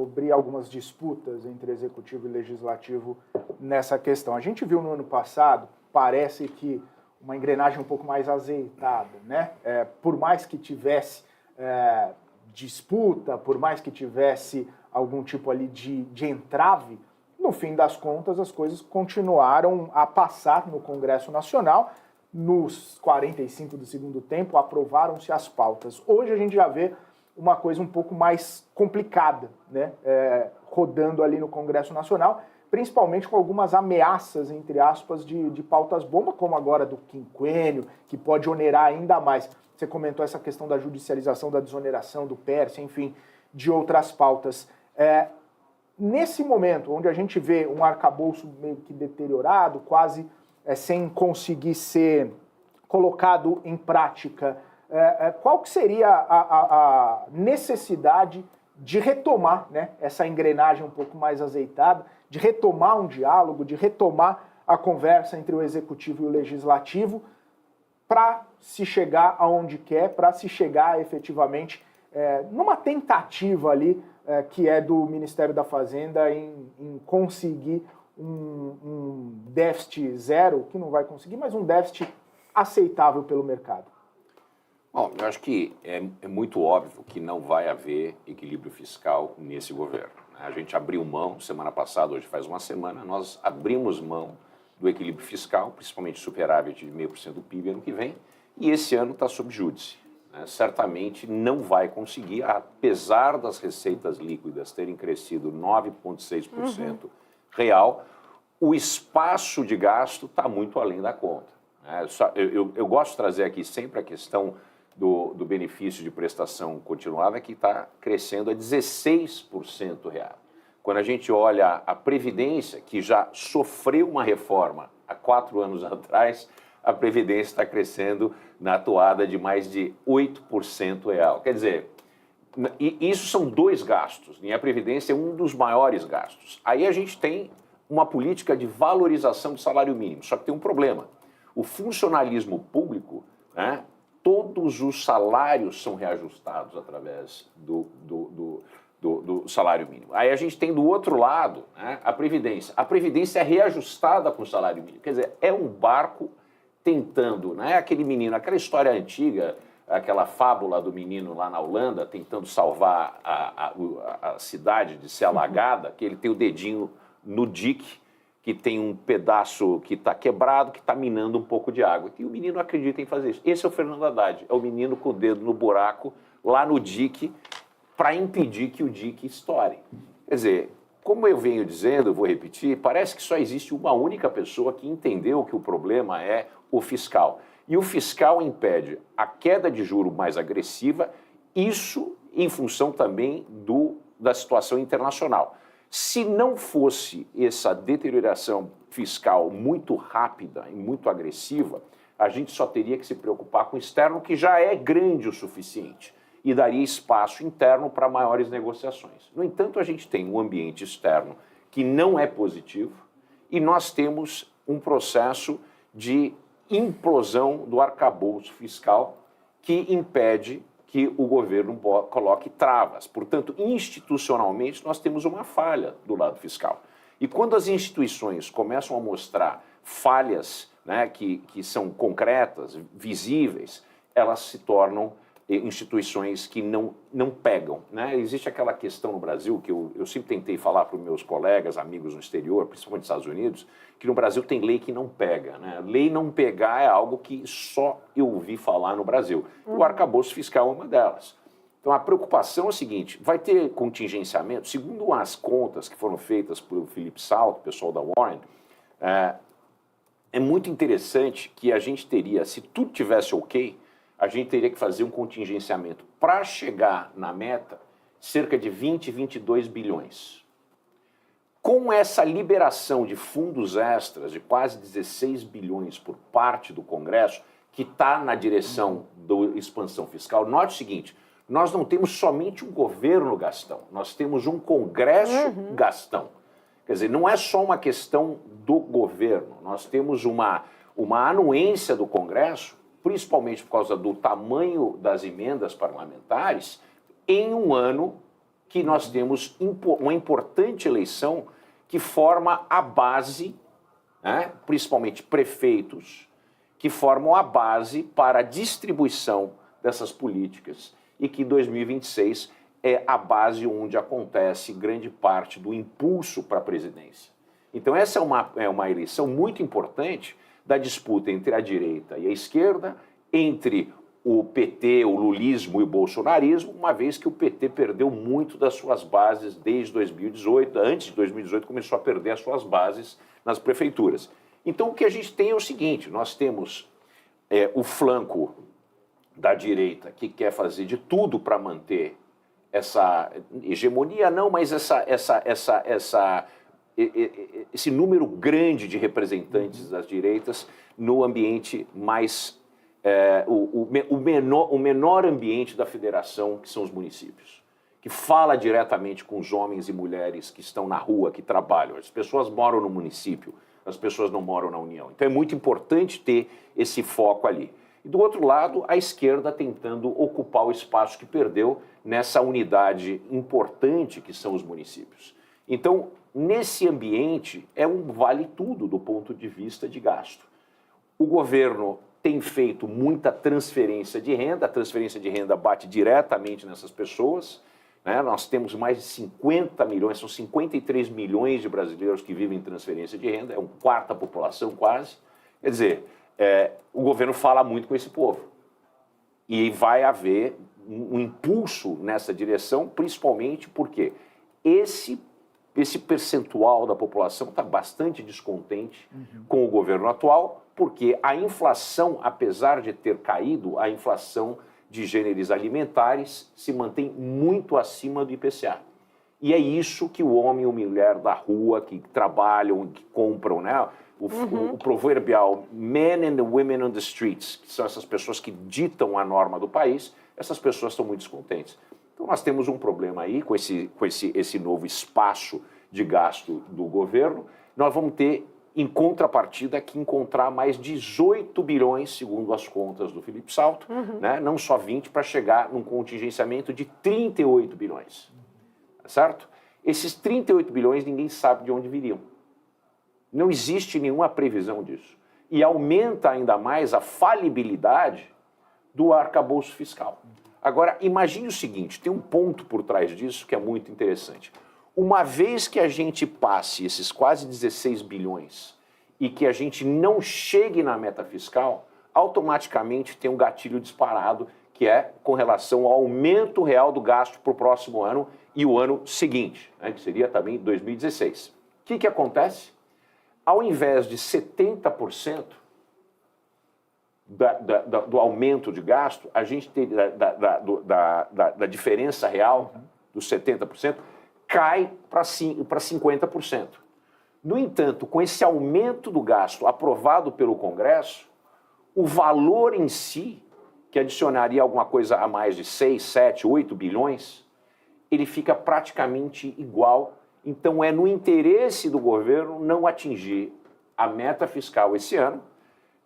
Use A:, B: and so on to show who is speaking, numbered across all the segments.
A: sobre algumas disputas entre executivo e legislativo nessa questão. A gente viu no ano passado, parece que uma engrenagem um pouco mais azeitada, né? Por mais que tivesse disputa, por mais que tivesse algum tipo ali de entrave, no fim das contas as coisas continuaram a passar no Congresso Nacional. Nos 45 do segundo tempo aprovaram-se as pautas. Hoje a gente já vê uma coisa um pouco mais complicada, né? Rodando ali no Congresso Nacional, principalmente com algumas ameaças, entre aspas, de pautas-bomba, como agora do quinquênio, que pode onerar ainda mais. Você comentou essa questão da judicialização, da desoneração, do PERSE, enfim, de outras pautas. Nesse momento, onde a gente vê um arcabouço meio que deteriorado, quase sem conseguir ser colocado em prática, qual que seria a necessidade de retomar, né, essa engrenagem um pouco mais azeitada, de retomar um diálogo, de retomar a conversa entre o Executivo e o Legislativo para se chegar aonde quer, para se chegar efetivamente numa tentativa ali que é do Ministério da Fazenda em conseguir um déficit zero, que não vai conseguir, mas um déficit aceitável pelo mercado?
B: Bom, eu acho que é muito óbvio que não vai haver equilíbrio fiscal nesse governo. A gente abriu mão, semana passada, hoje faz uma semana, nós abrimos mão do equilíbrio fiscal, principalmente superávit de 0,5% do PIB ano que vem, e esse ano está sob júdice. Certamente não vai conseguir, apesar das receitas líquidas terem crescido 9,6% real, o espaço de gasto está muito além da conta. Eu gosto de trazer aqui sempre a questão do benefício de prestação continuada, que está crescendo a 16% real. Quando a gente olha a Previdência, que já sofreu uma reforma há 4 anos atrás, a Previdência está crescendo na toada de mais de 8% real. Quer dizer, isso são 2 gastos, e a Previdência é um dos maiores gastos. Aí a gente tem uma política de valorização do salário mínimo, só que tem um problema. O funcionalismo público, né, todos os salários são reajustados através do salário mínimo. Aí a gente tem do outro lado, né, a Previdência. A Previdência é reajustada com o salário mínimo. Quer dizer, é um barco tentando, né, aquele menino, aquela história antiga, aquela fábula do menino lá na Holanda, tentando salvar a cidade de ser alagada, que ele tem o dedinho no dique, que tem um pedaço que está quebrado, que está minando um pouco de água. E o menino acredita em fazer isso. Esse é o Fernando Haddad, é o menino com o dedo no buraco, lá no dique, para impedir que o dique estoure. Quer dizer, como eu venho dizendo, eu vou repetir, parece que só existe uma única pessoa que entendeu que o problema é o fiscal. E o fiscal impede a queda de juro mais agressiva, isso em função também da situação internacional. Se não fosse essa deterioração fiscal muito rápida e muito agressiva, a gente só teria que se preocupar com o externo, que já é grande o suficiente, e daria espaço interno para maiores negociações. No entanto, a gente tem um ambiente externo que não é positivo e nós temos um processo de implosão do arcabouço fiscal que impede que o governo coloque travas. Portanto, institucionalmente, nós temos uma falha do lado fiscal. E quando as instituições começam a mostrar falhas, né, que são concretas, visíveis, elas se tornam instituições que não pegam. Né? Existe aquela questão no Brasil, que eu sempre tentei falar para os meus colegas, amigos no exterior, principalmente nos Estados Unidos, que no Brasil tem lei que não pega. Né? Lei não pegar é algo que só eu ouvi falar no Brasil. O arcabouço fiscal é uma delas. Então a preocupação é a seguinte, vai ter contingenciamento? Segundo as contas que foram feitas por Felipe Salto, pessoal da Warren, é muito interessante que a gente teria, se tudo tivesse ok, a gente teria que fazer um contingenciamento para chegar na meta, cerca de 20, 22 bilhões. Com essa liberação de fundos extras de quase 16 bilhões por parte do Congresso, que está na direção da expansão fiscal, note o seguinte, nós não temos somente um governo gastão, nós temos um Congresso gastão. Quer dizer, não é só uma questão do governo, nós temos uma anuência do Congresso, principalmente por causa do tamanho das emendas parlamentares, em um ano que nós temos uma importante eleição que forma a base, né, principalmente prefeitos, que formam a base para a distribuição dessas políticas e que 2026 é a base onde acontece grande parte do impulso para a presidência. Então essa é uma eleição muito importante da disputa entre a direita e a esquerda, entre o PT, o lulismo e o bolsonarismo, uma vez que o PT perdeu muito das suas bases desde 2018, antes de 2018 começou a perder as suas bases nas prefeituras. Então o que a gente tem é o seguinte, nós temos o flanco da direita que quer fazer de tudo para manter essa hegemonia, não, mas esse número grande de representantes das direitas no ambiente mais o menor ambiente da federação, que são os municípios, que fala diretamente com os homens e mulheres que estão na rua, que trabalham. As pessoas moram no município, as pessoas não moram na União. Então é muito importante ter esse foco ali. E do outro lado, a esquerda tentando ocupar o espaço que perdeu nessa unidade importante que são os municípios. Então, nesse ambiente, é um vale-tudo do ponto de vista de gasto. O governo tem feito muita transferência de renda, a transferência de renda bate diretamente nessas pessoas, né? Nós temos mais de 50 milhões, são 53 milhões de brasileiros que vivem em transferência de renda, é um quarto da população quase. Quer dizer, o governo fala muito com esse povo e vai haver um impulso nessa direção, principalmente porque esse percentual da população está bastante descontente com o governo atual, porque a inflação, apesar de ter caído, a inflação de gêneros alimentares se mantém muito acima do IPCA. E é isso que o homem e a mulher da rua, que trabalham, que compram, né? O proverbial men and the women on the streets, que são essas pessoas que ditam a norma do país, essas pessoas estão muito descontentes. Então nós temos um problema aí com esse novo espaço de gasto do governo. Nós vamos ter, em contrapartida, que encontrar mais 18 bilhões, segundo as contas do Felipe Salto, né? Não só 20, para chegar num contingenciamento de 38 bilhões. Certo? Esses 38 bilhões ninguém sabe de onde viriam. Não existe nenhuma previsão disso. E aumenta ainda mais a falibilidade do arcabouço fiscal. Agora, imagine o seguinte, tem um ponto por trás disso que é muito interessante. Uma vez que a gente passe esses quase 16 bilhões e que a gente não chegue na meta fiscal, automaticamente tem um gatilho disparado que é com relação ao aumento real do gasto para o próximo ano e o ano seguinte, né, que seria também 2016. O que acontece? Ao invés de 70% do aumento de gasto, a gente tem da diferença real dos 70%, cai para 50%. No entanto, com esse aumento do gasto aprovado pelo Congresso, o valor em si, que adicionaria alguma coisa a mais de 6, 7, 8 bilhões, ele fica praticamente igual. Então é no interesse do governo não atingir a meta fiscal esse ano,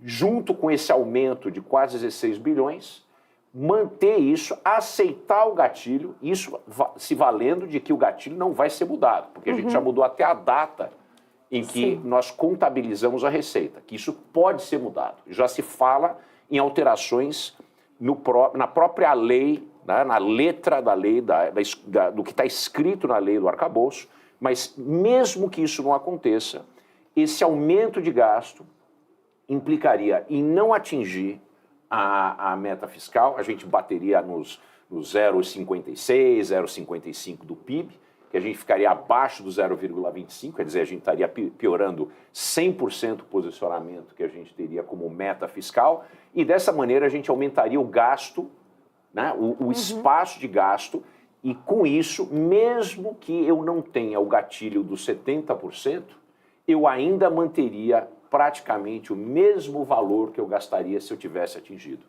B: junto com esse aumento de quase 16 bilhões, manter isso, aceitar o gatilho, isso se valendo de que o gatilho não vai ser mudado, porque a gente já mudou até a data em que nós contabilizamos a receita, que isso pode ser mudado. Já se fala em alterações na própria lei, né, na letra da lei, do que está escrito na lei do arcabouço, mas mesmo que isso não aconteça, esse aumento de gasto implicaria em não atingir a meta fiscal, a gente bateria nos 0,56, 0,55 do PIB, que a gente ficaria abaixo do 0,25, quer dizer, a gente estaria piorando 100% o posicionamento que a gente teria como meta fiscal, e dessa maneira a gente aumentaria o gasto, né, o espaço de gasto, e com isso, mesmo que eu não tenha o gatilho dos 70%, eu ainda manteria praticamente o mesmo valor que eu gastaria se eu tivesse atingido.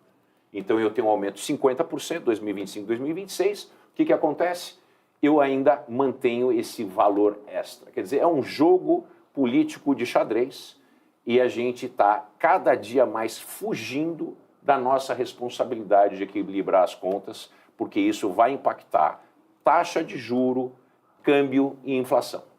B: Então eu tenho um aumento de 50%, 2025, 2026, o que acontece? Eu ainda mantenho esse valor extra. Quer dizer, é um jogo político de xadrez e a gente está cada dia mais fugindo da nossa responsabilidade de equilibrar as contas, porque isso vai impactar taxa de juro, câmbio e inflação.